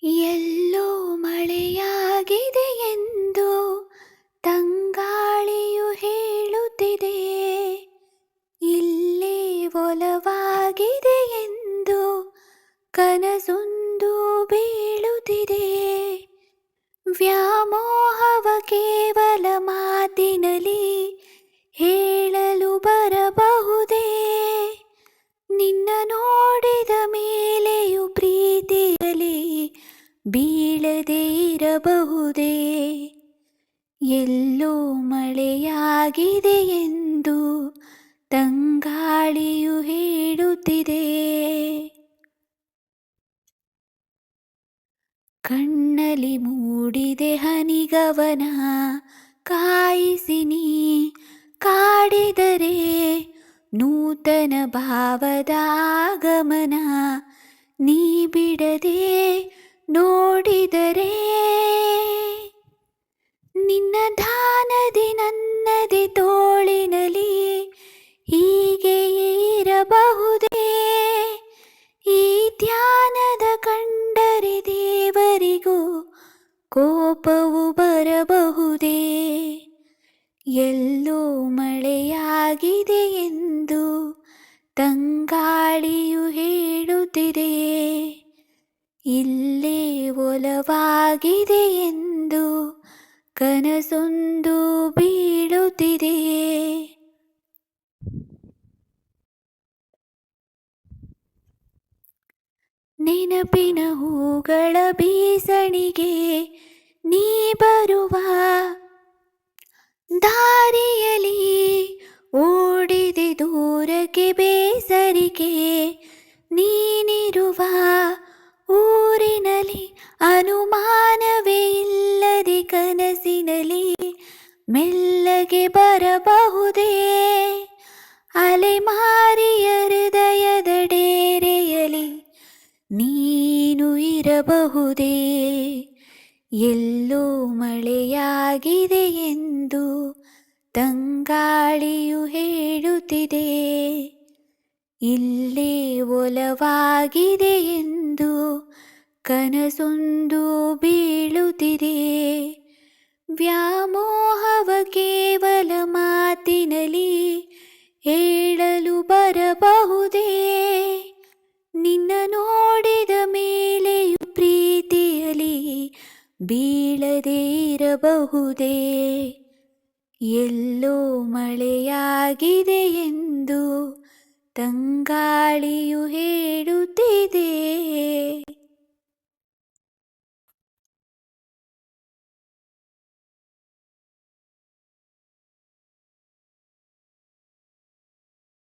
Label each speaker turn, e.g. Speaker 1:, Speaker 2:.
Speaker 1: ಎಲ್ಲೋ ಮಳೆಯಾಗಿದೆ ಎಂದು ತಂಗಾಳಿಯು ಹೇಳುತ್ತಿದೆ. ಇಲ್ಲೇ ಒಲವಾಗಿದೆ ಎಂದು ಕನಸೊಂದು ಬೀಳುತ್ತಿದೆ. ವ್ಯಾಮೋಹವ ಕೇವಲ ಮಾತಿನಲ್ಲಿ ಹೇಳಲು ಬರಬಹುದೇ? ನಿನ್ನ ನೋಡಿದ ಮೇಲೆಯೂ ಪ್ರೀತಿಯಲ್ಲಿ ಬೀಳದೇ ಇರಬಹುದೇ? ಎಲ್ಲೋ ಮಳೆಯಾಗಿದೆ ಎಂದು ತಂಗಾಳಿಯು ಹೇಳುತ್ತಿದೆ. ಕಣ್ಣಲ್ಲಿ ಮೂಡಿದೆ ಹನಿಗವನ ಕಾಯಿಸಿ ನೀ ಕಾಡಿದರೆ ನೂತನ ಭಾವದ ಆಗಮನ. ನೀ ಬಿಡದೆ ನೋಡಿದರೆ ನಿನ್ನ ಧ್ಯಾನದಿ ನನ್ನದೇ ತೋಳಿನಲ್ಲಿ ಹೀಗೆ ಇರಬಹುದೇ? ಈ ಧ್ಯಾನದ ಕಂಡರೆ ದೇವರಿಗೂ ಕೋಪವು ಬರಬಹುದೇ? ಎಲ್ಲೋ ಮಳೆಯಾಗಿದೆ ಎಂದು ತಂಗಾಳಿಯು ಹೇಳುತ್ತಿದೆ. ಇಲ್ಲೇ ಒಲವಾಗಿದೆ ಎಂದು ಕನಸೊಂದು ಬೀಳುತ್ತಿದೆ. ನೆನಪಿನ ಹೂಗಳ ಬೀಸಣಿಗೆ ನೀ ಬರುವ ದಾರಿಯಲ್ಲಿ ಓಡಿದೆ ದೂರಕ್ಕೆ ಬೇಸರಿಕೆ. ನೀನಿರುವ ಊರಿನಲ್ಲಿ ಅನುಮಾನವೇ ಇಲ್ಲದೆ ಕನಸಿನಲ್ಲಿ ಮೆಲ್ಲಗೆ ಬರಬಹುದೇ? ಅಲೆಮಾರಿಯ ಹೃದಯದ ಡೇರೆಯಲ್ಲಿ ನೀನು ಇರಬಹುದೇ? ಎಲ್ಲೋ ಮಳೆಯಾಗಿದೆ ಎಂದು ತಂಗಾಳಿಯು ಹೇಳುತ್ತಿದೆ. ಇಲ್ಲೇ ಒಲವಾಗಿದೆ ಎಂದು ಕನಸೊಂದು ಬೀಳುತ್ತಿದೆ. ವ್ಯಾಮೋಹವ ಕೇವಲ ಮಾತಿನಲ್ಲಿ ಹೇಳಲು ಬರಬಹುದೇ? ನಿನ್ನ ನೋಡಿದ ಮೇಲೆಯೂ ಪ್ರೀತಿಯಲ್ಲಿ ಬೀಳದೇ ಇರಬಹುದೇ? ಎಲ್ಲೋ ಮಳೆಯಾಗಿದೆ ಎಂದು ತಂಗಾಳಿಯು ಹೇಳುತ್ತಿದೆ.